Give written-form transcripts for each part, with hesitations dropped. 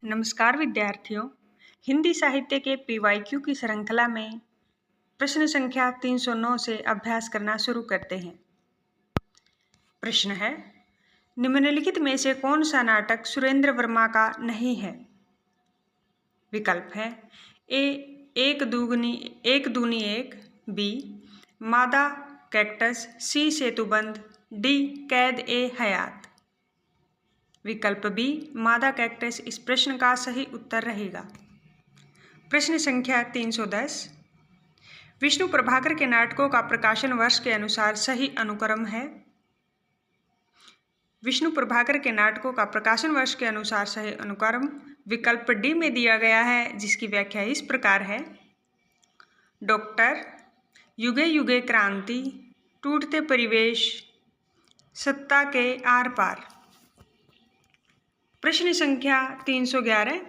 नमस्कार विद्यार्थियों। हिंदी साहित्य के पीवाईक्यू की श्रृंखला में प्रश्न संख्या 309 से अभ्यास करना शुरू करते हैं। प्रश्न है, निम्नलिखित में से कौन सा नाटक सुरेंद्र वर्मा का नहीं है? विकल्प है ए एक दूनी एक, बी मादा कैक्टस, सी सेतुबंद, डी कैद ए हयात। विकल्प बी मादा कैक्टस इस प्रश्न का सही उत्तर रहेगा। प्रश्न संख्या 310, विष्णु प्रभाकर के नाटकों का प्रकाशन वर्ष के अनुसार सही अनुक्रम है। विष्णु प्रभाकर के नाटकों का प्रकाशन वर्ष के अनुसार सही अनुक्रम विकल्प डी में दिया गया है, जिसकी व्याख्या इस प्रकार है। डॉक्टर, युगे युगे क्रांति, टूटते परिवेश, सत्ता के आर पार। प्रश्न संख्या 311,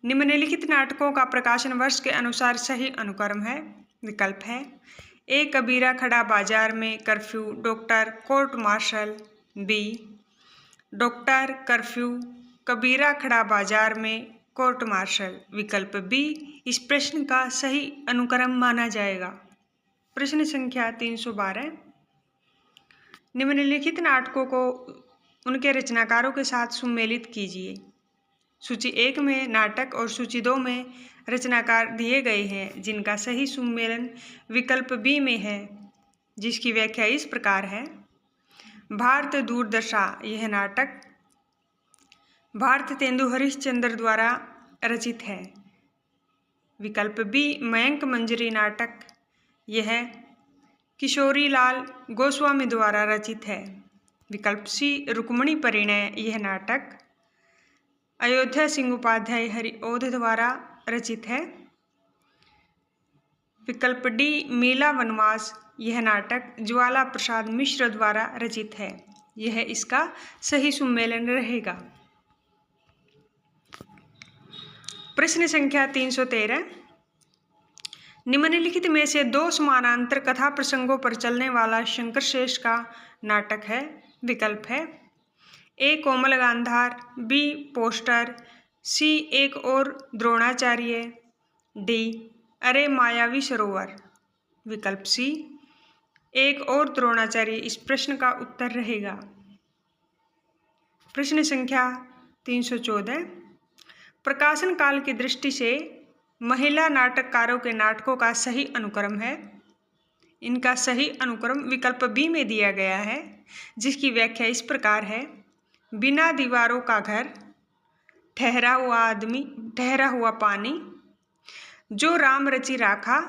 निम्नलिखित नाटकों का प्रकाशन वर्ष के अनुसार सही अनुक्रम है। विकल्प है ए कबीरा खड़ा बाजार में curfew, doctor court martial, be doctor curfew, Kabira खड़ा बाजार में कोर्ट मार्शल। विकल्प बी इस प्रश्न का सही अनुक्रम माना जाएगा। प्रश्न संख्या 312, निम्नलिखित नाटकों को उनके रचनाकारों के साथ सुमेलित कीजिए। सूची 1 में नाटक और सूची 2 में रचनाकार दिए गए हैं, जिनका सही सुमेलन विकल्प बी में है, जिसकी व्याख्या इस प्रकार है। भारत दूरदशा, यह नाटक भारतेंदु हरिश्चंद्र द्वारा रचित है। विकल्प बी मयंक मंजरी नाटक, यह किशोरी लाल गोस्वामी द्वारा रचित है। विकल्प सी रुक्मणी परिणय, यह नाटक अयोध्या सिंह उपाध्याय हरिओध द्वारा रचित है। विकल्प डी मीला वनवास, यह नाटक ज्वाला प्रसाद मिश्र द्वारा रचित है। यह इसका सही सुमेलन रहेगा। प्रश्न संख्या 313, निम्नलिखित में से दो समानांतर कथा प्रसंगों पर चलने वाला शंकर शेष का नाटक है। विकल्प है ए कोमल गांधार, बी पोस्टर, सी एक और द्रोणाचार्य, डी अरे मायावी सरोवर। विकल्प सी एक और द्रोणाचार्य इस प्रश्न का उत्तर रहेगा। प्रश्न संख्या 314, प्रकाशन काल की दृष्टि से महिला नाटककारों के नाटकों का सही अनुक्रम है। इनका सही अनुक्रम विकल्प बी में दिया गया है, जिसकी व्याख्या इस प्रकार है। बिना दीवारों का घर, ठहरा हुआ आदमी, ठहरा हुआ पानी, जो राम रचि राखा,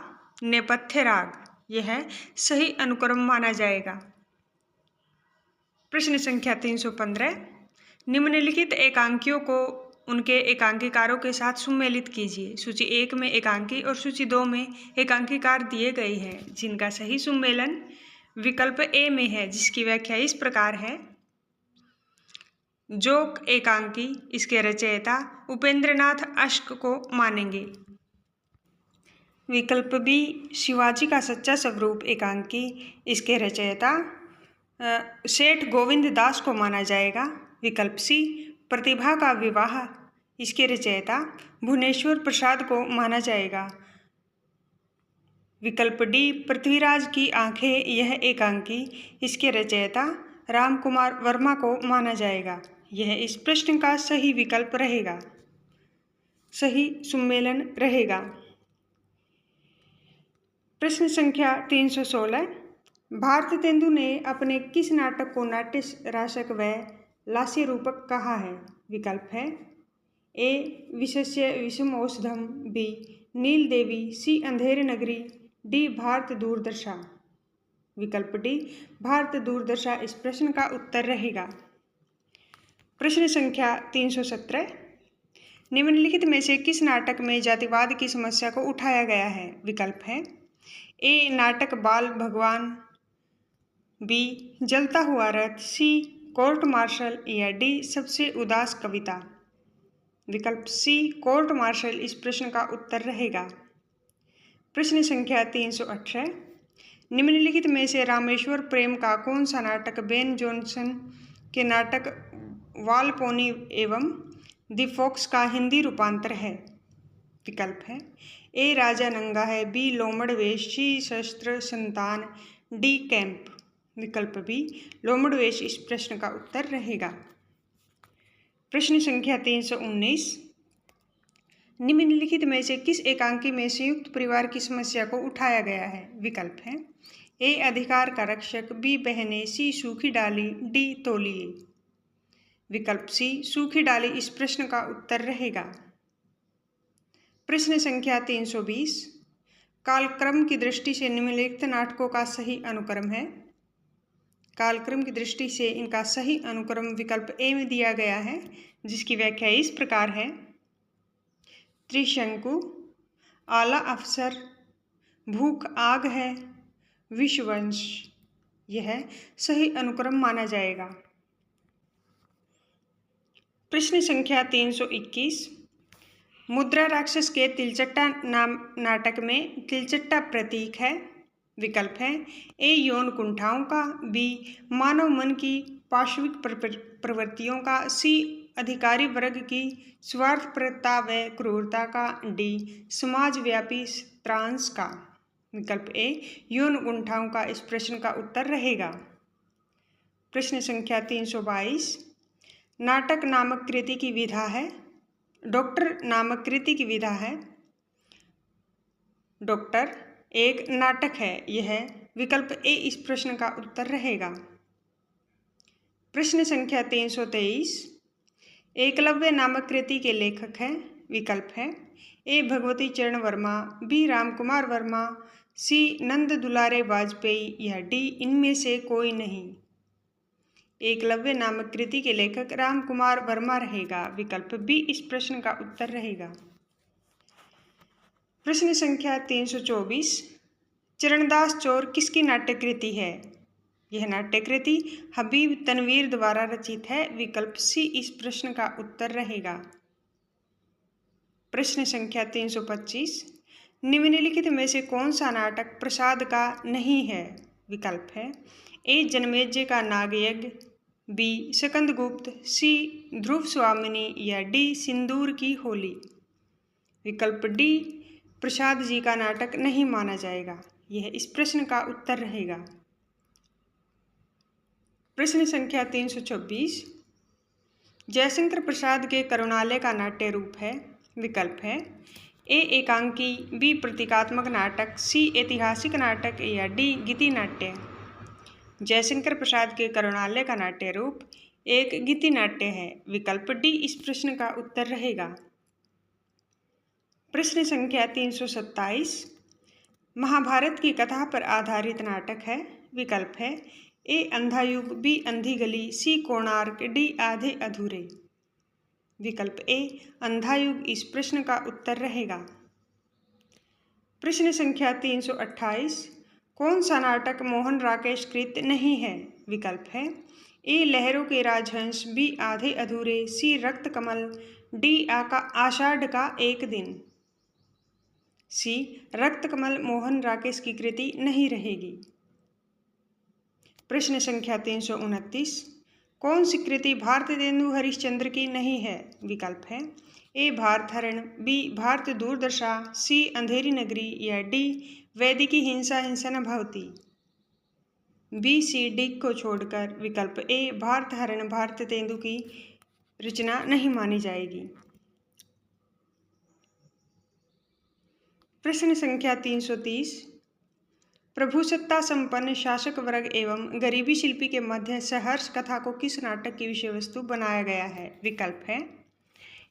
नेपथ्य राग। यह सही अनुक्रम माना जाएगा। प्रश्न संख्या 315, निम्नलिखित एकांकियों को उनके एकांकीकारों के साथ सुमेलित कीजिए। सूची 1 में एकांकी और सूची 2 में एकांकीकार दिए गए हैं, जिनका सही सुमेलन विकल्प ए में है, जिसकी व्याख्या इस प्रकार है। जो एकांकी इसके रचयिता उपेंद्रनाथ अश्क को मानेंगे। विकल्प बी शिवाजी का सच्चा स्वरूप एकांकी इसके रचयिता सेठ गोविंद दास को माना जाएगा। विकल्प सी प्रतिभा का विवाह इसके रचयिता भुवनेश्वर प्रसाद को माना जाएगा। विकल्प डी पृथ्वीराज की आंखें, यह एकांकी इसके रचयिता रामकुमार वर्मा को माना जाएगा। यह इस प्रश्न का सही विकल्प रहेगा, सही सुमेलन रहेगा। प्रश्न संख्या 316, भारतेंदु ने अपने किस नाटक को नाट्य रासक व लास्य रूपक कहा है? विकल्प है ए विषस्य विषम औषधम, बी नील देवी, सी अंधेर नगरी, डी भारत दूरदशा। विकल्प डी भारत दूरदशा इस प्रश्न का उत्तर रहेगा। प्रश्न संख्या 317, निम्नलिखित में से किस नाटक में जातिवाद की समस्या को उठाया गया है? विकल्प है ए नाटक बाल भगवान, बी जलता हुआ रथ, सी कोर्ट मार्शल, या डी सबसे उदास कविता। विकल्प सी कोर्ट मार्शल इस प्रश्न का उत्तर रहेगा। प्रश्न संख्या 318, निम्नलिखित में से रामेश्वर प्रेम का कौन सा नाटक बेन जॉनसन के नाटक वालपोनी एवं द फॉक्स का हिंदी रूपांतर है? विकल्प है ए राजा नंगा है, बी लोमड़ वेश, सी शस्त्र संतान, डी कैंप। विकल्प बी लोमड़ वेश इस प्रश्न का उत्तर रहेगा। प्रश्न संख्या 319, निम्नलिखित में से किस एकांकी में संयुक्त परिवार की समस्या को उठाया गया है? विकल्प है ए अधिकार का रक्षक, बी बहने, सी सूखी डाली, डी तौलिए। विकल्प सी सूखी डाली इस प्रश्न का उत्तर रहेगा। प्रश्न संख्या 320, कालक्रम की दृष्टि से निम्नलिखित नाटकों का सही अनुक्रम है? कालक्रम की दृष्टि से इनका सही अनुक्रम विकल्प ए में दिया गया है, जिसकी व्याख्या इस प्रकार है। त्रिशंकु, आला अफसर, भूख आग है, विश्ववंश, यह सही अनुक्रम माना जाएगा। प्रश्न संख्या 321, मुद्रा राक्षस के तिलचट्टा नाम नाटक में तिलचट्टा प्रतीक है? विकल्प है ए यौन कुंठाओं का, बी मानव मन की पाशविक प्रवृत्तियों का, सी अधिकारी वर्ग की स्वार्थपरता व क्रूरता का, डी समाजव्यापी त्रांस का। विकल्प ए यौन कुंठाओं का इस प्रश्न का उत्तर रहेगा। प्रश्न संख्या 322, नाटक नामक कृति की विधा है? डॉक्टर नामक कृति की विधा है। डॉक्टर एक नाटक है, यह विकल्प ए इस प्रश्न का उत्तर रहेगा। प्रश्न संख्या 323, एकलव्य नामक कृति के लेखक हैं? विकल्प है ए भगवती चरण वर्मा, बी रामकुमार वर्मा, सी नंद दुलारे वाजपेयी, या डी इनमें से कोई नहीं। एकलव्य नामक कृति के लेखक रामकुमार वर्मा रहेगा। विकल्प बी इस प्रश्न का उत्तर रहेगा। प्रश्न संख्या 324, चरणदास चोर किसकी नाट्यकृति है? यह नाट्यकृति हबीब तनवीर द्वारा रचित है। विकल्प सी इस प्रश्न का उत्तर रहेगा। प्रश्न संख्या 325, निम्नलिखित में से कौन सा नाटक प्रसाद का नहीं है? विकल्प है ए जनमेजय का नागयज्ञ, बी स्कंदगुप्त, सी ध्रुव स्वामिनी, या डी सिंदूर की होली। विकल्प डी प्रसाद जी का नाटक नहीं माना जाएगा, यह इस प्रश्न का उत्तर रहेगा। प्रश्न संख्या 326, जयशंकर प्रसाद के करुणालय का नाट्य रूप है? विकल्प है ए एकांकी, बी प्रतीकात्मक नाटक, सी ऐतिहासिक नाटक, या डी गीति नाट्य। जयशंकर प्रसाद के करुणालय का नाट्य रूप एक गीति नाट्य है। विकल्प डी इस प्रश्न का उत्तर रहेगा। प्रश्न संख्या 327, महाभारत की कथा पर आधारित नाटक है? विकल्प है ए अंधा युग, बी अंधी गली, सी कोणार्क, डी आधे अधूरे। विकल्प ए अंधा युग इस प्रश्न का उत्तर रहेगा। प्रश्न संख्या 328, कौन सा नाटक मोहन राकेश कृत नहीं है? विकल्प है ए लहरों के राजहंस, बी आधे अधूरे, सी रक्त कमल, डी आषाढ़ का एक दिन। सी रक्त कमल मोहन राकेश की कृति नहीं रहेगी। प्रश्न संख्या 329, कौन सी कृति भारतेंदु हरिश्चंद्र की नहीं है? विकल्प है ए भारत हरण, बी भारत दूरदर्शा, सी अंधेरी नगरी, या डी वैदिकी हिंसा हिंसा न भवती। बी सी डी को छोड़कर विकल्प ए भारत हरण भारतेंदु की रचना नहीं मानी जाएगी। प्रश्न संख्या 330, प्रभुसत्ता संपन्न शासक वर्ग एवं गरीबी शिल्पी के मध्य सहर्ष कथा को किस नाटक की विषय वस्तु बनाया गया है? विकल्प है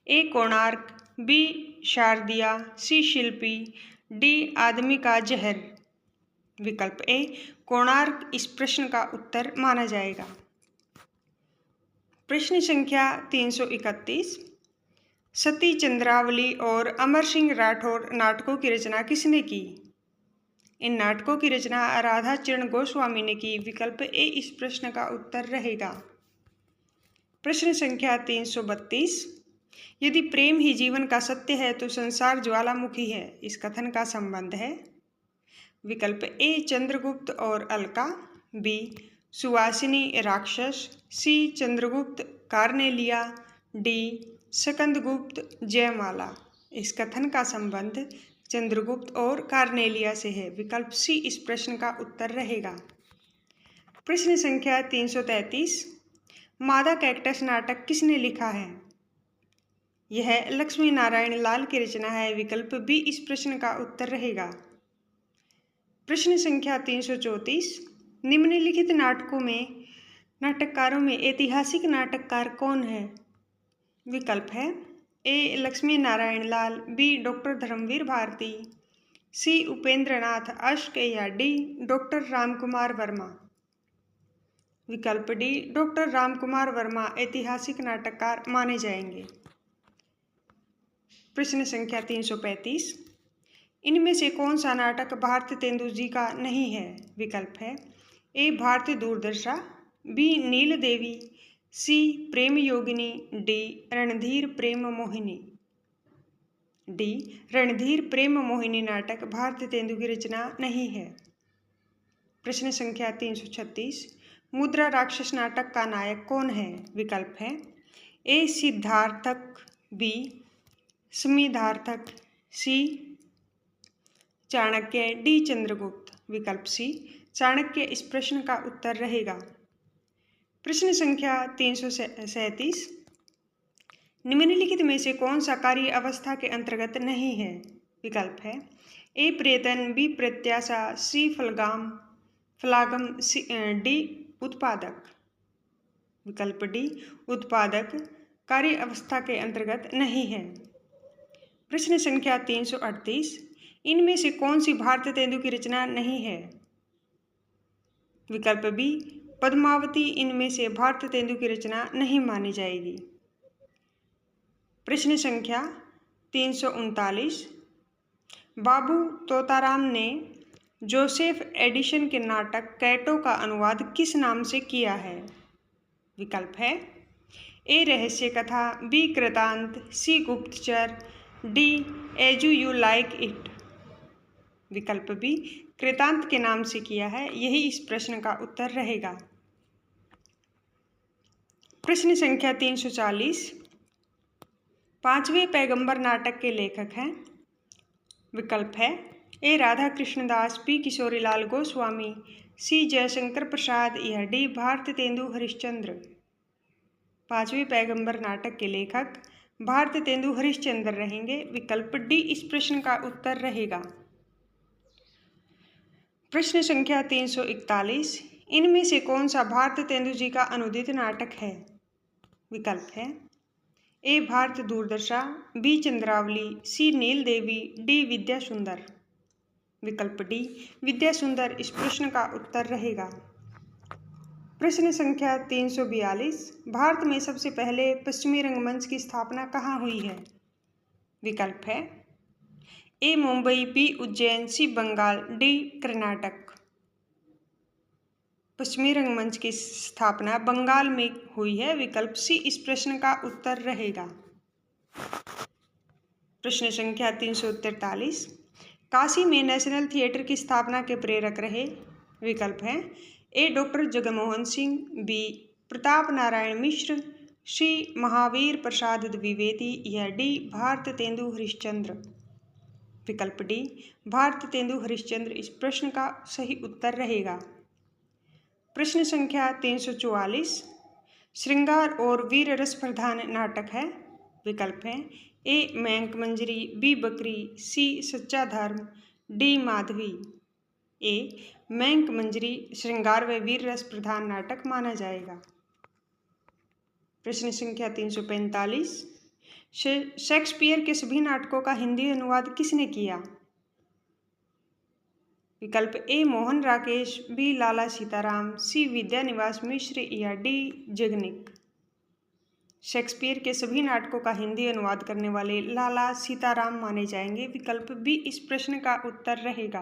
ए कोणार्क, बी शारदिया, सी शिल्पी, डी आदमी का जहर। विकल्प ए कोणार्क इस प्रश्न का उत्तर माना जाएगा। प्रश्न संख्या 331, सती चंद्रावली और अमर सिंह राठौर नाटकों की रचना किसने की? इन नाटकों की रचना राधा चरण गोस्वामी ने की। विकल्प ए इस प्रश्न का उत्तर रहेगा। प्रश्न संख्या 332, यदि प्रेम ही जीवन का सत्य है तो संसार ज्वालामुखी है, इस कथन का संबंध है? विकल्प ए चंद्रगुप्त और अलका, बी सुवासिनी राक्षस, सी चंद्रगुप्त कार्नेलिया, डी स्कंदगुप्त जयमाला। इस कथन का संबंध चंद्रगुप्त और कार्नेलिया से है। विकल्प सी इस प्रश्न का उत्तर रहेगा। प्रश्न संख्या 333, मादा कैक्टस नाटक किसने लिखा है? यह लक्ष्मी नारायण लाल की रचना है। विकल्प बी इस प्रश्न का उत्तर रहेगा। प्रश्न संख्या 334, निम्नलिखित नाटककारों में ऐतिहासिक नाटककार कौन है? विकल्प है ए लक्ष्मी नारायण लाल, बी डॉक्टर धर्मवीर भारती, सी उपेंद्र नाथ अश्क या डी डॉक्टर रामकुमार वर्मा। विकल्प डी डॉक्टर रामकुमार वर्मा ऐतिहासिक नाटककार माने जाएंगे। प्रश्न संख्या 335, इनमें से कौन सा नाटक भारत तेंदु जी का नहीं है? विकल्प है ए भारतीय दूरदर्शा, बी नील देवी, सी प्रेम योगिनी, डी रणधीर प्रेम मोहिनी। डी रणधीर प्रेम मोहिनी नाटक भारत तेंदु की रचना नहीं है। प्रश्न संख्या 336, मुद्रा राक्षस नाटक का नायक कौन है? विकल्प है ए सिद्धार्थक, बी स्मिधार्थक, सी चाणक्य, डी चंद्रगुप्त। विकल्प सी चाणक्य इस प्रश्न का उत्तर रहेगा। प्रश्न संख्या 337, निम्नलिखित में से कौन सा कार्य अवस्था के अंतर्गत नहीं है? विकल्प है ए प्रेतन, बी प्रत्याशा, सी फलागम, डी उत्पादक। विकल्प डी उत्पादक कार्य अवस्था के अंतर्गत नहीं है। प्रश्न संख्या 338, इनमें से कौन सी भारत तेंदु की रचना नहीं है? विकल्प बी पद्मावती इनमें से भारत तेंदु की रचना नहीं मानी जाएगी। प्रश्न संख्या 339, बाबू तोताराम ने जोसेफ एडिसन के नाटक कैटो का अनुवाद किस नाम से किया है? विकल्प है ए रहस्य कथा, बी कृतांत, सी गुप्तचर, D as you like it. विकल्प बी कृतांत के नाम से किया है, यही इस प्रश्न का उत्तर रहेगा। प्रश्न संख्या 340, पांचवें पैगंबर नाटक के लेखक हैं? विकल्प है ए राधा कृष्णदास, बी किशोरीलाल गोस्वामी, सी जयशंकर प्रसाद या डी भारत तेंदु हरिश्चंद्र। पांचवें पैगंबर नाटक के लेखक भारत तेंदु हरिश्चंद्र रहेंगे। विकल्प डी इस प्रश्न का उत्तर रहेगा। प्रश्न संख्या 341, इनमें से कौन सा भारत तेंदु जी का अनुदित नाटक है? विकल्प है ए भारत दूरदर्शा, बी चंद्रावली, सी नील देवी, डी विद्या सुंदर। विकल्प डी विद्या सुंदर इस प्रश्न का उत्तर रहेगा। प्रश्न संख्या 342, भारत में सबसे पहले पश्चिमी रंगमंच की स्थापना कहाँ हुई है? विकल्प है ए मुंबई, बी उज्जैन, सी बंगाल, डी कर्नाटक। पश्चिमी रंगमंच की स्थापना बंगाल में हुई है। विकल्प सी इस प्रश्न का उत्तर रहेगा। प्रश्न संख्या 343, काशी में नेशनल थिएटर की स्थापना के प्रेरक रहे? विकल्प हैं ए डॉक्टर जगमोहन सिंह, बी प्रताप नारायण मिश्र, सी महावीर प्रसाद द्विवेदी या डी भारत तेंदु हरिश्चंद्र। विकल्प डी भारत तेंदु हरिश्चंद्र इस प्रश्न का सही उत्तर रहेगा। प्रश्न संख्या 344, श्रृंगार और वीर रस प्रधान नाटक है? विकल्प हैं ए मयंक मंजरी, बी बकरी, सी सच्चा धर्म, डी माधवी। ए मयंक मंजरी श्रृंगार व वीर रस प्रधान नाटक माना जाएगा। प्रश्न संख्या 345, शेक्सपियर के सभी नाटकों का हिंदी अनुवाद किसने किया? विकल्प ए मोहन राकेश, बी लाला सीताराम, सी विद्यानिवास मिश्र या डी जगनिक। शेक्सपियर के सभी नाटकों का हिंदी अनुवाद करने वाले लाला सीताराम माने जाएंगे। विकल्प बी इस प्रश्न का उत्तर रहेगा।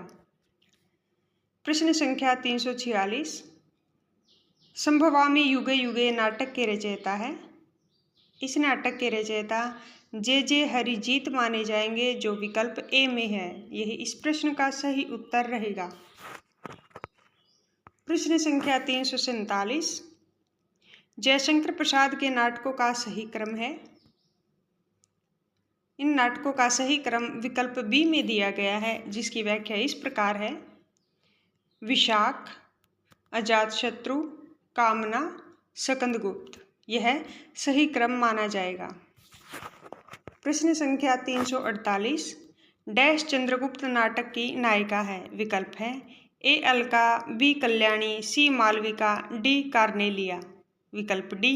प्रश्न संख्या 346, संभवामि युगे युगे नाटक के रचयिता है? इस नाटक के रचयिता जे हरिजीत माने जाएंगे, जो विकल्प ए में है, यही इस प्रश्न का सही उत्तर रहेगा। प्रश्न संख्या 347, जयशंकर प्रसाद के नाटकों का सही क्रम है? इन नाटकों का सही क्रम विकल्प बी में दिया गया है, जिसकी व्याख्या इस प्रकार है: विशाख, अजातशत्रु, कामना, स्कंदगुप्त। यह सही क्रम माना जाएगा। प्रश्न संख्या 348, डैश चंद्रगुप्त नाटक की नायिका है? विकल्प है: ए अलका, बी कल्याणी, सी मालविका, डी कार्नेलिया। विकल्प डी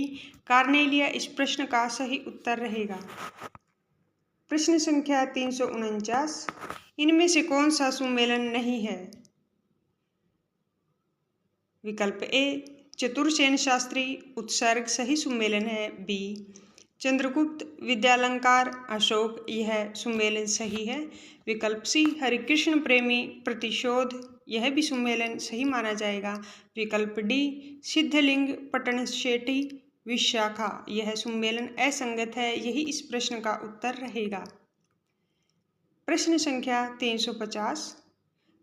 कार्नेलिया इस प्रश्न का सही उत्तर रहेगा। प्रश्न संख्या 349, इनमें से कौन सा सुमेलन नहीं है? विकल्प ए चतुरसेन शास्त्री उत्सर्ग सही सुमेलन है। बी चंद्रगुप्त विद्यालंकार अशोक यह सुमेलन सही है। विकल्प सी हरिकृष्ण प्रेमी प्रतिशोध यह भी सुमेलन सही माना जाएगा। विकल्प डी सिद्धलिंग पट्टणशेट्टी विशाखा यह सुमेलन असंगत है, यही इस प्रश्न का उत्तर रहेगा। प्रश्न संख्या 350,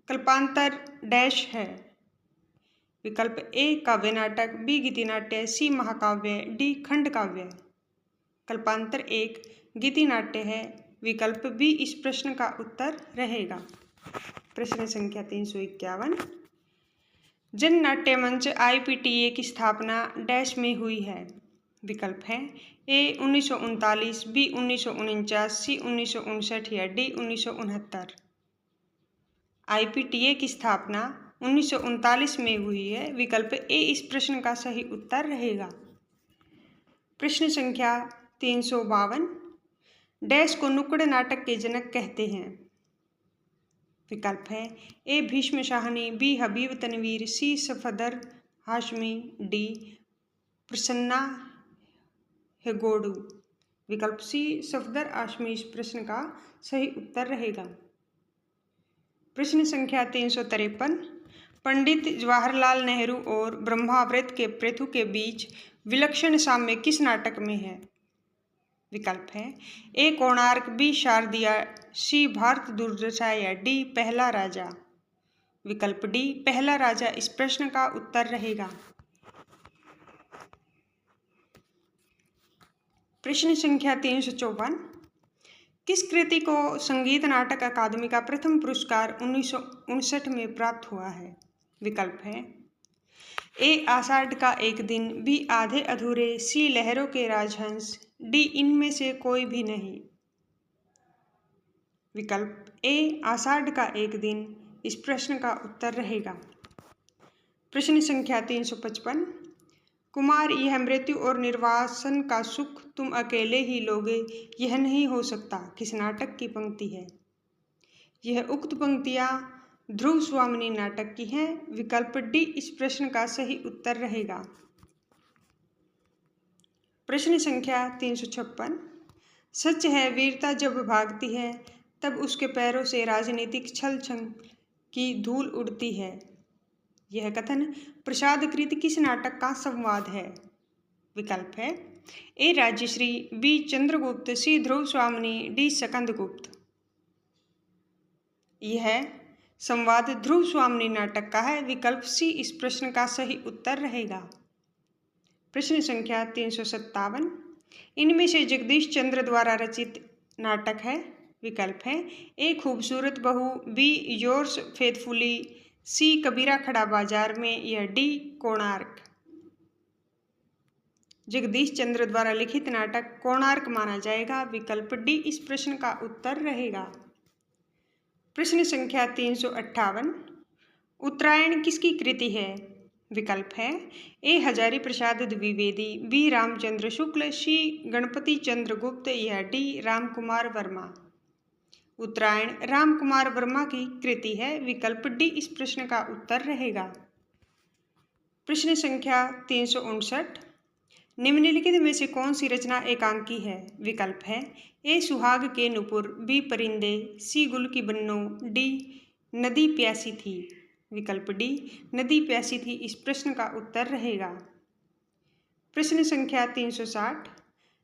कल्पांतर डैश है? विकल्प ए काव्य नाटक, बी गीति नाट्य, सी महाकाव्य, डी खंड काव्य। कल्पांतर एक गीति नाट्य है। विकल्प बी इस प्रश्न का उत्तर रहेगा। प्रश्न संख्या 351, जन नाट्य मंच IPTA की स्थापना डैश में हुई है? विकल्प है ए 1939, बी 1949, सी 1959 या डी 1969। IPTA की स्थापना 1939 में हुई है। विकल्प ए इस प्रश्न का सही उत्तर रहेगा। प्रश्न संख्या 352, डैश को नुक्कड़ नाटक के जनक कहते हैं? विकल्प है ए भीष्म शाहनी, बी हबीब तनवीर, सी सफदर हाशमी, डी प्रसन्ना हेगोडू। विकल्प सी सफदर हाशमी इस प्रश्न का सही उत्तर रहेगा। प्रश्न संख्या 353, पंडित जवाहरलाल नेहरू और ब्रह्माव्रत के पृथु के बीच विलक्षण साम्य किस नाटक में है? विकल्प है ए कोणार्क, बी शारदिया, सी भारत दुर्दशा या डी पहला राजा। विकल्प डी पहला राजा इस प्रश्न का उत्तर रहेगा। प्रश्न संख्या 354, किस कृति को संगीत नाटक अकादमी का प्रथम पुरस्कार 1959 में प्राप्त हुआ है? विकल्प है ए आषाढ़ का एक दिन, बी आधे अधूरे, सी लहरों के राजहंस, डी इनमें से कोई भी नहीं। विकल्प ए आषाढ़ का एक दिन इस प्रश्न का उत्तर रहेगा। प्रश्न संख्या 355, कुमार यह मृत्यु और निर्वासन का सुख तुम अकेले ही लोगे, यह नहीं हो सकता किस नाटक की पंक्ति है? यह उक्त पंक्तियां ध्रुव स्वामिनी नाटक की हैं। विकल्प डी इस प्रश्न का सही उत्तर रहेगा। प्रश्न संख्या 356, सच है वीरता जब भागती है तब उसके पैरों से राजनीतिक छल छंग की धूल उड़ती है। यह कथन प्रसाद कृत किस नाटक का संवाद है? विकल्प है ए राजश्री, बी चंद्रगुप्त, सी ध्रुव स्वामिनी, डी स्कंदगुप्त। यह संवाद ध्रुव स्वामिनी नाटक का है। विकल्प सी इस प्रश्न का सही उत्तर रहेगा। प्रश्न संख्या 357, इनमें से जगदीश चंद्र द्वारा रचित नाटक है? विकल्प है ए खूबसूरत बहू, बी योर्स फेथफुली, सी कबीरा खड़ा बाजार में या डी कोणार्क। जगदीश चंद्र द्वारा लिखित नाटक कोणार्क माना जाएगा। विकल्प डी इस प्रश्न का उत्तर रहेगा। प्रश्न संख्या 358, उत्तरायण किसकी कृति है? विकल्प है ए हजारी प्रसाद द्विवेदी, बी रामचंद्र शुक्ल, सी गणपति चंद्र गुप्त या डी रामकुमार वर्मा। उत्तरायण रामकुमार वर्मा की कृति है। विकल्प डी इस प्रश्न का उत्तर रहेगा। प्रश्न संख्या 359, निम्नलिखित में से कौन सी रचना एकांकी है? विकल्प है ए सुहाग के नुपुर, बी परिंदे, सी गुल की बन्नो, डी नदी प्यासी थी। विकल्प डी नदी प्यासी थी इस प्रश्न का उत्तर रहेगा। प्रश्न संख्या 360,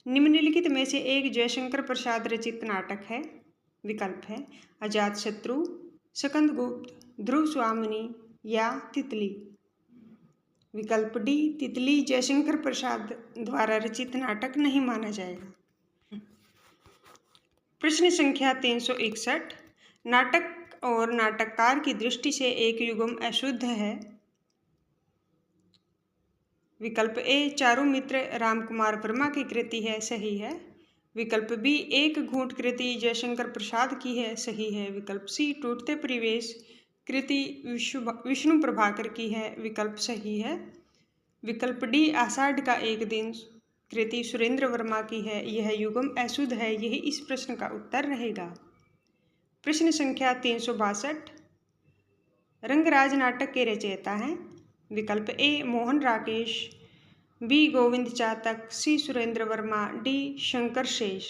निम्नलिखित में से एक जयशंकर प्रसाद रचित नाटक है? विकल्प है अजातशत्रु, स्कंदगुप्त, ध्रुव स्वामिनी या तितली। विकल्प डी तितली जयशंकर प्रसाद द्वारा रचित नाटक नहीं माना जाएगा। प्रश्न संख्या 361, नाटक और नाटककार की दृष्टि से एक युग्म अशुद्ध है। विकल्प ए चारू मित्र रामकुमार वर्मा की कृति है, सही है। विकल्प बी एक घूंट कृति जयशंकर प्रसाद की है, सही है। विकल्प सी टूटते परिवेश कृति विष्णु प्रभाकर की है, विकल्प सही है। विकल्प डी आषाढ़ का एक दिन कृति सुरेंद्र वर्मा की है, यह युग्म अशुद्ध है, यही इस प्रश्न का उत्तर रहेगा। प्रश्न संख्या 362, रंगराज नाटक के रचयिता हैं। विकल्प ए मोहन राकेश, बी गोविंद चातक, सी सुरेंद्र वर्मा, डी शंकर शेष।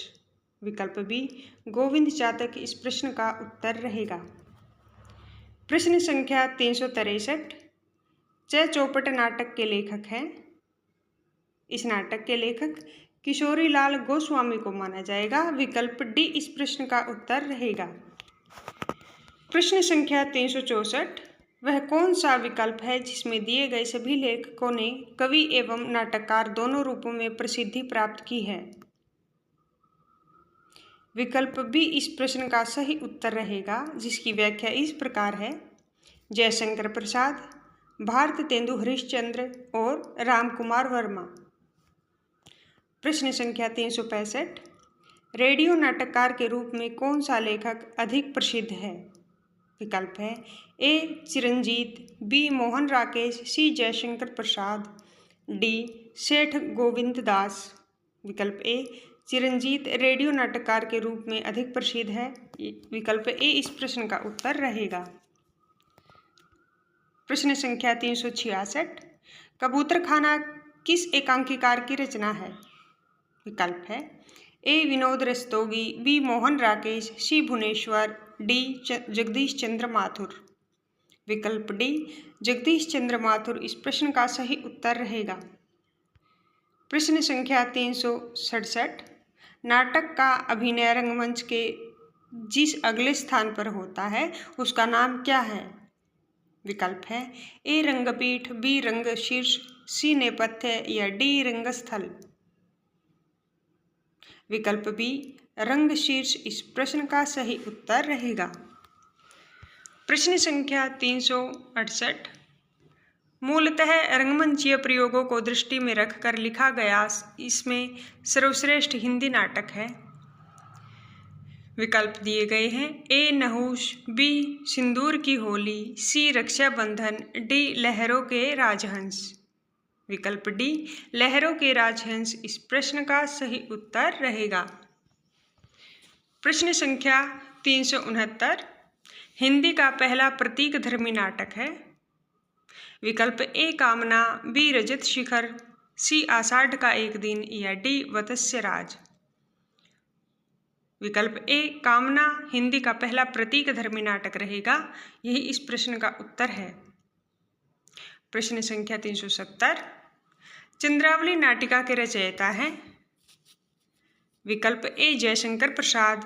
विकल्प बी गोविंद चातक इस प्रश्न का उत्तर रहेगा। प्रश्न संख्या 363, च चौपट नाटक के लेखक हैं। इस नाटक के लेखक किशोरी लाल गोस्वामी को माना जाएगा, विकल्प डी इस प्रश्न का उत्तर रहेगा। प्रश्न संख्या 364, वह कौन सा विकल्प है जिसमें दिए गए सभी लेखकों ने कवि एवं नाटककार दोनों रूपों में प्रसिद्धि प्राप्त की है। विकल्प बी इस प्रश्न का सही उत्तर रहेगा, जिसकी व्याख्या इस प्रकार है, जयशंकर प्रसाद, भारतेंदु हरिश्चंद्र और रामकुमार वर्मा। प्रश्न संख्या 365, रेडियो नाटककार के रूप में कौन सा लेखक अधिक प्रसिद्ध है। विकल्प है ए चिरंजीत, बी मोहन राकेश, सी जयशंकर प्रसाद, डी सेठ गोविंद दास। विकल्प ए चिरंजीत रेडियो नाटककार के रूप में अधिक प्रसिद्ध है, विकल्प ए इस प्रश्न का उत्तर रहेगा। प्रश्न संख्या 366, कबूतरखाना किस एकांकीकार की रचना है। विकल्प है ए विनोद रस्तोगी, बी मोहन राकेश, सी भुवनेश्वर, डी जगदीश चंद्र माथुर। विकल्प डी जगदीश चंद्र माथुर इस प्रश्न का सही उत्तर रहेगा। प्रश्न संख्या 367, नाटक का अभिनय रंगमंच के जिस अगले स्थान पर होता है उसका नाम क्या है। विकल्प है ए रंगपीठ, बी रंगशीर्ष, सी नेपथ्य या डी रंगस्थल। विकल्प बी रंगशीर्ष इस प्रश्न का सही उत्तर रहेगा। प्रश्न संख्या 368, मूलतः रंगमंचीय प्रयोगों को दृष्टि में रखकर लिखा गया इसमें सर्वश्रेष्ठ हिंदी नाटक है। विकल्प दिए गए हैं, ए नहुष, बी सिंदूर की होली, सी रक्षाबंधन, डी लहरों के राजहंस। विकल्प डी लहरों के राजहंस इस प्रश्न का सही उत्तर रहेगा। प्रश्न संख्या 369, हिंदी का पहला प्रतीक धर्मी नाटक है। विकल्प ए कामना, बी रजत शिखर, सी आषाढ़ का एक दिन या डी वत्स्य राज। विकल्प ए कामना हिंदी का पहला प्रतीक धर्मी नाटक रहेगा, यही इस प्रश्न का उत्तर है। प्रश्न संख्या 370, चंद्रावली नाटिका के रचयिता हैं। विकल्प ए जयशंकर प्रसाद,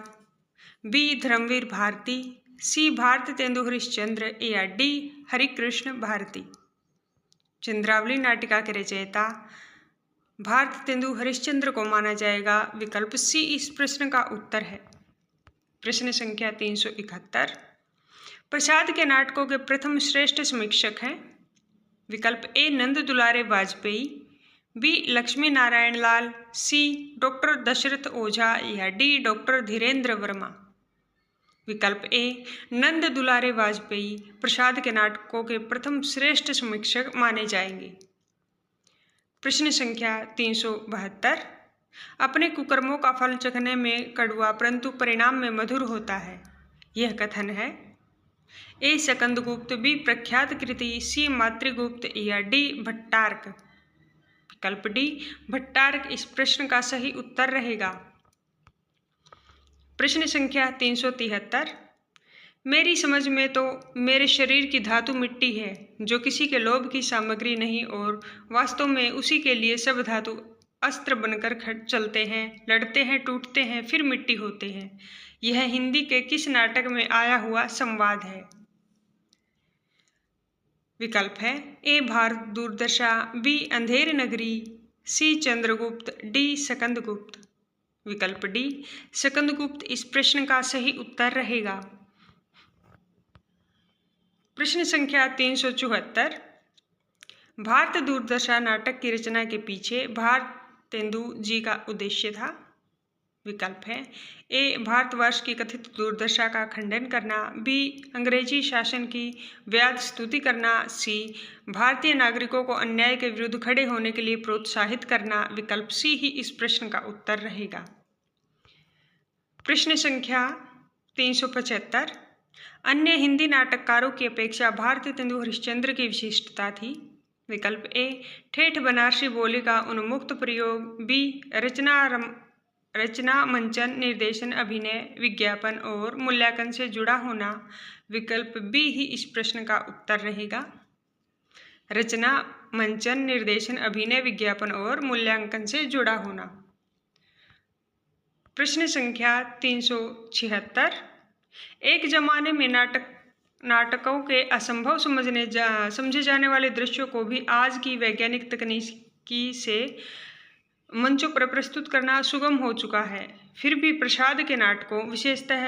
बी धर्मवीर भारती, सी भारतेंदु हरिश्चंद्र या डी हरिकृष्ण भारती। चंद्रावली नाटिका के रचयिता भारतेंदु हरिश्चंद्र को माना जाएगा, विकल्प सी इस प्रश्न का उत्तर है। प्रश्न संख्या 371, प्रसाद के नाटकों के प्रथम श्रेष्ठ समीक्षक हैं। विकल्प ए नंद दुलारे वाजपेयी, बी लक्ष्मी नारायण लाल, सी डॉक्टर दशरथ ओझा या डी डॉक्टर धीरेन्द्र वर्मा। विकल्प ए नंद दुलारे वाजपेयी प्रसाद के नाटकों के प्रथम श्रेष्ठ समीक्षक माने जाएंगे। प्रश्न संख्या 372, अपने कुकर्मों का फल चखने में कड़वा परंतु परिणाम में मधुर होता है, यह कथन है। ए सकंदगुप्त, बी प्रख्यात कृति, सी मातृगुप्त या डी भट्टार्क। विकल्प डी भट्टार्क इस प्रश्न का सही उत्तर रहेगा। प्रश्न संख्या 373, मेरी समझ में तो मेरे शरीर की धातु मिट्टी है, जो किसी के लोभ की सामग्री नहीं और वास्तव में उसी के लिए सब धातु अस्त्र बनकर चलते हैं, लड़ते हैं, टूटते हैं, फिर मिट्टी होते हैं। यह हिंदी के किस नाटक में आया हुआ संवाद है। विकल्प है ए भारत दूरदशा, बी अंधेर नगरी, सी चंद्रगुप्त, डी सकंदगुप्त। विकल्प डी स्कंदगुप्त इस प्रश्न का सही उत्तर रहेगा। प्रश्न संख्या 374। भारत दूरदर्शा नाटक की रचना के पीछे भारतेंदु जी का उद्देश्य था। विकल्प है ए भारतवर्ष की कथित दुर्दशा का खंडन करना, बी अंग्रेजी शासन की व्याध स्तुति करना, सी भारतीय नागरिकों को अन्याय के विरुद्ध खड़े होने के लिए प्रोत्साहित करना। विकल्प सी ही इस प्रश्न का उत्तर रहेगा। प्रश्न संख्या 375। अन्य हिंदी नाटककारों की अपेक्षा भारतेंदु हरिश्चंद्र की विशिष्टता थी। विकल्प ए ठेठ बनारसी बोली का उन्मुक्त प्रयोग, बी रचना मंचन, निर्देशन, अभिनय, विज्ञापन और मूल्यांकन से जुड़ा होना। विकल्प बी ही इस प्रश्न का उत्तर रहेगा। रचना मंचन, निर्देशन, अभिनय, विज्ञापन और मूल्यांकन से जुड़ा होना। प्रश्न संख्या 376। एक जमाने में नाटकों के असंभव समझे जाने वाले दृश्यों को भी आज की वैज्ञानिक तकनीकी से मंचों पर प्रस्तुत करना सुगम हो चुका है। फिर भी प्रसाद के नाटकों, विशेषतः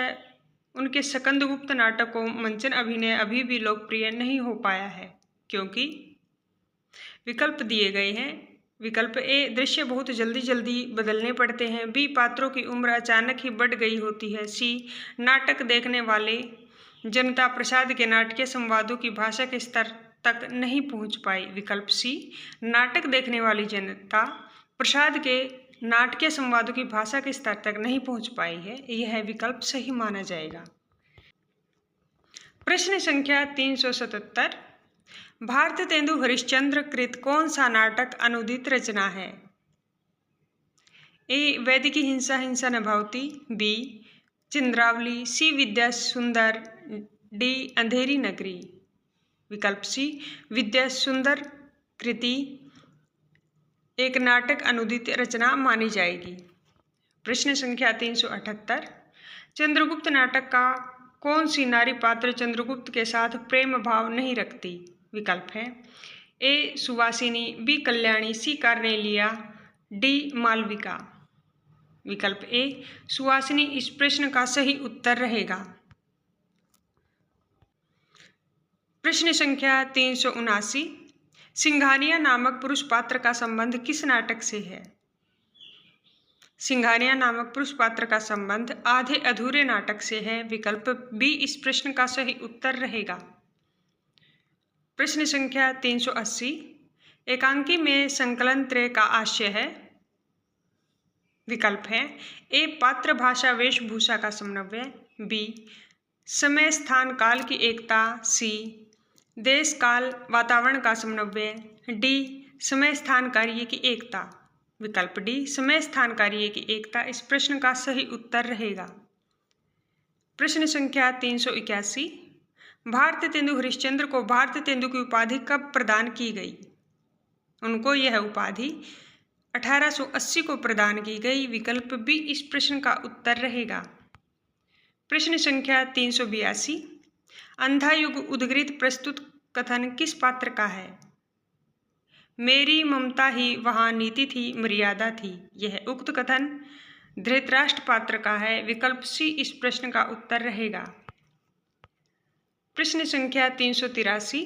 उनके स्कंदगुप्त नाटकों मंचन अभिनय अभी भी लोकप्रिय नहीं हो पाया है, क्योंकि विकल्प दिए गए हैं। विकल्प ए दृश्य बहुत जल्दी बदलने पड़ते हैं, बी पात्रों की उम्र अचानक ही बढ़ गई होती है, सी नाटक देखने वाले जनता प्रसाद के नाट्य संवादों की भाषा के स्तर तक नहीं पहुंच पाई। विकल्प सी नाटक देखने वाली जनता प्रसाद के नाट्य संवादों की भाषा के स्तर तक नहीं पहुंच पाई है। यह विकल्प सही माना जाएगा। प्रश्न संख्या 377। भारतेंदु हरिश्चंद्र कृत कौन सा नाटक अनुदित रचना है? ए वैदिकी हिंसा हिंसा नभावती, बी चंद्रावली, सी विद्या सुंदर, डी अंधेरी नगरी। विकल्प सी विद्या सुंदर कृति एक नाटक अनुदित रचना मानी जाएगी। प्रश्न संख्या 378। चंद्रगुप्त नाटक का कौन सी नारी पात्र चंद्रगुप्त के साथ प्रेम भाव नहीं रखती? विकल्प है ए सुवासिनी, बी कल्याणी, सी कार्नेलिया, डी मालविका। विकल्प ए सुवासिनी इस प्रश्न का सही उत्तर रहेगा। प्रश्न संख्या 379। सिंघानिया नामक पुरुष पात्र का संबंध किस नाटक से है? सिंघानिया नामक पुरुष पात्र का संबंध आधे अधूरे नाटक से है। विकल्प बी इस प्रश्न का सही उत्तर रहेगा। प्रश्न संख्या 380। एकांकी में संकलन त्रय का आशय है। विकल्प है ए पात्र भाषा वेशभूषा का समन्वय, बी समय स्थान काल की एकता, सी देश काल वातावरण का समन्वय, डी समय स्थान कार्य की एकता। विकल्प डी समय स्थान कार्य की एकता इस प्रश्न का सही उत्तर रहेगा। प्रश्न संख्या 381। भारतेंदु हरिश्चंद्र को भारतेंदु की उपाधि कब प्रदान की गई? उनको यह उपाधि 1880 को प्रदान की गई। विकल्प बी इस प्रश्न का उत्तर रहेगा। प्रश्न संख्या 382। अंधा युग उद्गृत प्रस्तुत कथन किस पात्र का है? मेरी ममता ही वहाँ नीति थी, मर्यादा थी। यह उक्त कथन धृतराष्ट्र पात्र का है। विकल्प सी इस प्रश्न का उत्तर रहेगा। प्रश्न संख्या 383।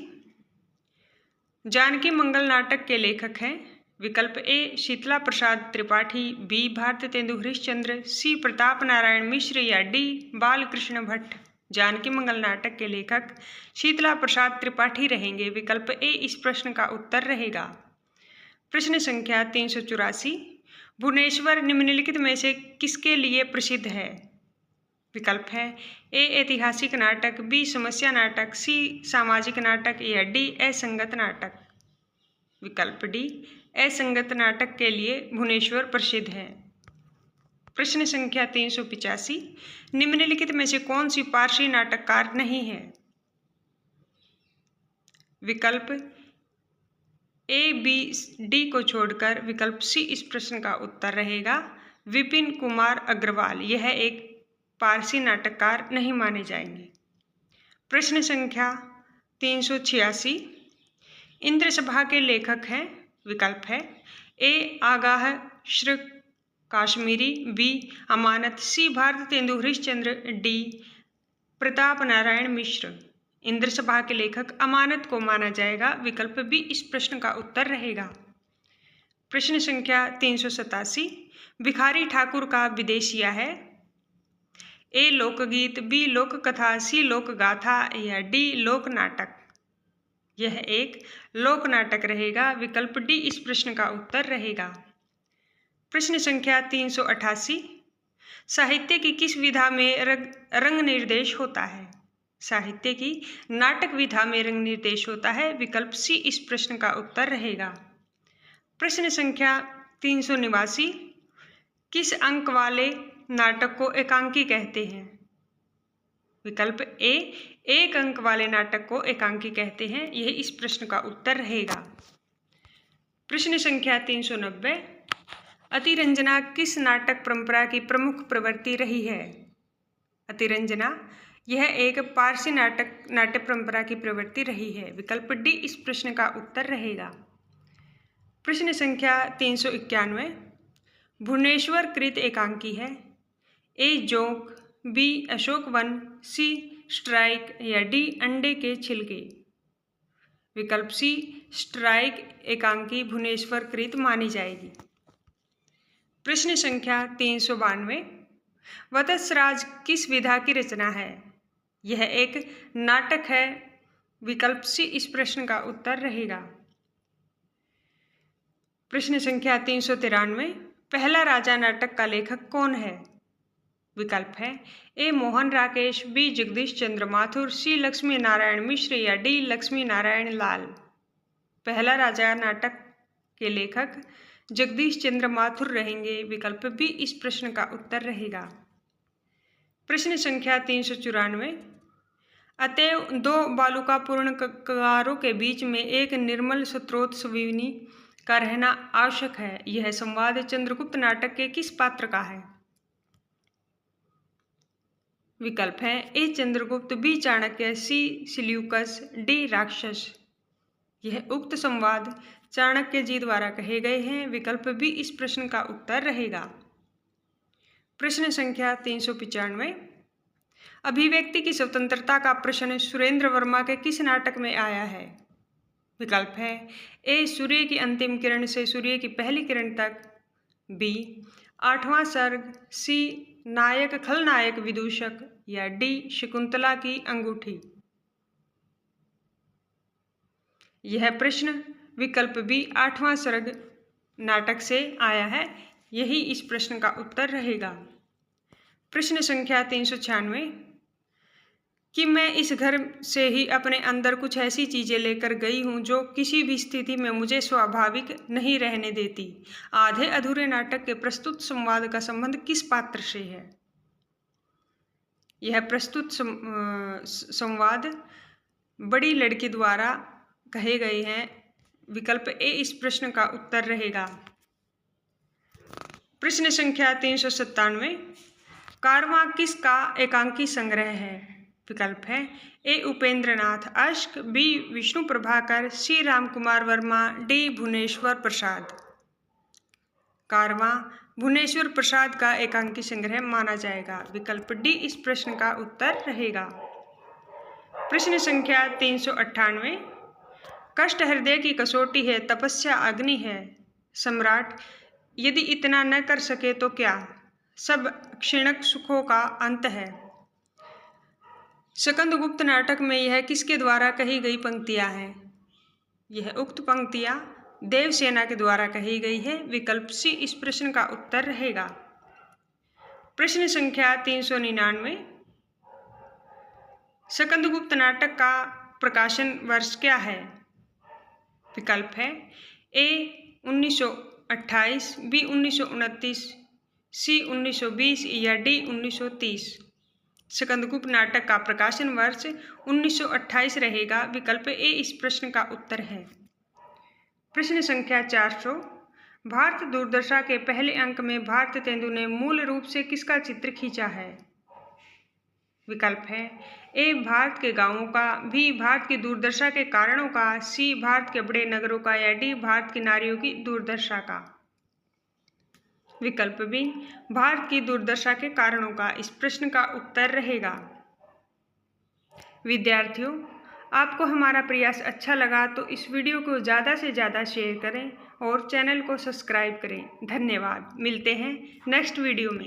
जानकी मंगल नाटक के लेखक हैं। विकल्प ए शीतला प्रसाद त्रिपाठी, बी भारतेंदु हरिश्चंद्र, सी प्रताप नारायण मिश्र या डी बालकृष्ण भट्ट। जानकी मंगल नाटक के लेखक शीतला प्रसाद त्रिपाठी रहेंगे। विकल्प ए इस प्रश्न का उत्तर रहेगा। प्रश्न संख्या 384। भुवनेश्वर निम्नलिखित में से किसके लिए प्रसिद्ध है? विकल्प है ए ऐतिहासिक नाटक, बी समस्या नाटक, सी सामाजिक नाटक या डी असंगत नाटक। विकल्प डी असंगत नाटक के लिए भुवनेश्वर प्रसिद्ध है। प्रश्न संख्या 385। निम्नलिखित में से कौन सी पारसी नाटककार नहीं है? विकल्प ए बी डी को छोड़कर विकल्प सी इस प्रश्न का उत्तर रहेगा। विपिन कुमार अग्रवाल यह एक पारसी नाटककार नहीं माने जाएंगे। प्रश्न संख्या 386। इंद्र सभा के लेखक हैं। विकल्प है ए आगाह काश्मीरी, बी अमानत, सी भारतेंदु हरिश्चंद्र, डी प्रताप नारायण मिश्र। इंद्र सभा के लेखक अमानत को माना जाएगा। विकल्प बी इस प्रश्न का उत्तर रहेगा। प्रश्न संख्या 387, भिखारी ठाकुर का विदेशिया है। ए लोकगीत, बी लोक कथा, सी लोक गाथा या डी लोक नाटक। यह एक लोक नाटक रहेगा। विकल्प डी इस प्रश्न का उत्तर रहेगा। प्रश्न संख्या 388, साहित्य की किस विधा में रंग निर्देश होता है। साहित्य की नाटक विधा में रंग निर्देश होता है। विकल्प सी इस प्रश्न का उत्तर रहेगा। प्रश्न संख्या 389, किस अंक वाले नाटक को एकांकी कहते हैं। विकल्प ए एक अंक वाले नाटक को एकांकी कहते हैं। यह इस प्रश्न का उत्तर रहेगा। प्रश्न संख्या 390, अतिरंजना किस नाटक परंपरा की प्रमुख प्रवृत्ति रही है। अतिरंजना यह एक पारसी नाट्य परंपरा की प्रवृत्ति रही है। विकल्प डी इस प्रश्न का उत्तर रहेगा। प्रश्न संख्या 391, भुवनेश्वर कृत एकांकी है। ए जोंक, बी अशोक वन, सी स्ट्राइक या डी अंडे के छिलके। विकल्प सी स्ट्राइक एकांकी भुवनेश्वर कृत मानी जाएगी। प्रश्न संख्या 392, वत्सराज किस विधा की रचना है। यह एक नाटक है। विकल्प सी इस प्रश्न का उत्तर रहेगा। प्रश्न संख्या 393, पहला राजा नाटक का लेखक कौन है। विकल्प है ए मोहन राकेश, बी जगदीश चंद्र माथुर, सी लक्ष्मी नारायण मिश्र या डी लक्ष्मी नारायण लाल। पहला राजा नाटक के लेखक जगदीश चंद्र माथुर रहेंगे। विकल्प बी इस प्रश्न का उत्तर रहेगा। प्रश्न संख्या 394, अतएव दो बालुकापूर्ण कगारों के बीच में एक निर्मल स्रोत सविनी का रहना आवश्यक है। यह संवाद चंद्रगुप्त नाटक के किस पात्र का है। विकल्प है ए चंद्रगुप्त, बी चाणक्य, सी सिल्यूकस, डी राक्षस। यह उक्त संवाद चाणक्य जी द्वारा कहे गए हैं। विकल्प बी इस प्रश्न का उत्तर रहेगा। प्रश्न संख्या 395, अभिव्यक्ति की स्वतंत्रता का प्रश्न सुरेंद्र वर्मा के किस नाटक में आया है। विकल्प है ए सूर्य की अंतिम किरण से सूर्य की पहली किरण तक, बी आठवां सर्ग, सी नायक खलनायक विदूषक या डी शकुंतला की अंगूठी। यह प्रश्न विकल्प बी आठवां सर्ग नाटक से आया है। यही इस प्रश्न का उत्तर रहेगा। प्रश्न संख्या 396, कि मैं इस घर से ही अपने अंदर कुछ ऐसी चीजें लेकर गई हूं जो किसी भी स्थिति में मुझे स्वाभाविक नहीं रहने देती। आधे अधूरे नाटक के प्रस्तुत संवाद का संबंध किस पात्र से है। यह प्रस्तुत संवाद बड़ी लड़की द्वारा कहे गए हैं। विकल्प ए इस प्रश्न का उत्तर रहेगा। प्रश्न संख्या 397, कारवां किसका एकांकी संग्रह है। विकल्प है ए उपेंद्रनाथ अश्क, बी विष्णु प्रभाकर, सी रामकुमार वर्मा, डी भुवनेश्वर प्रसाद। कारवां भुवनेश्वर प्रसाद का एकांकी संग्रह माना जाएगा। विकल्प डी इस प्रश्न का उत्तर रहेगा। प्रश्न संख्या 398, कष्ट हृदय की कसौटी है, तपस्या अग्नि है। सम्राट यदि इतना न कर सके तो क्या। सब क्षणिक सुखों का अंत है। स्कंदगुप्त नाटक में यह किसके द्वारा कही गई पंक्तियां हैं। यह उक्त पंक्तियां देवसेना के द्वारा कही गई है। विकल्प सी इस प्रश्न का उत्तर रहेगा। प्रश्न संख्या 399, स्कंदगुप्त नाटक का प्रकाशन वर्ष क्या है। विकल्प है ए 1928, बी 1929, सी 1920 या डी 1930। स्कंदगुप्त नाटक का प्रकाशन वर्ष 1928 रहेगा। विकल्प ए इस प्रश्न का उत्तर है। प्रश्न संख्या 400, भारत दूरदर्शा के पहले अंक में भारतेंदु ने मूल रूप से किसका चित्र खींचा है। विकल्प है ए भारत के गांवों का, बी भारत की दुर्दशा के कारणों का, सी भारत के बड़े नगरों का या डी भारत की नारियों की दुर्दशा का। विकल्प बी, भारत की दुर्दशा के कारणों का इस प्रश्न का उत्तर रहेगा। विद्यार्थियों, आपको हमारा प्रयास अच्छा लगा तो इस वीडियो को ज़्यादा से ज़्यादा शेयर करें और चैनल को सब्सक्राइब करें। धन्यवाद। मिलते हैं नेक्स्ट वीडियो में।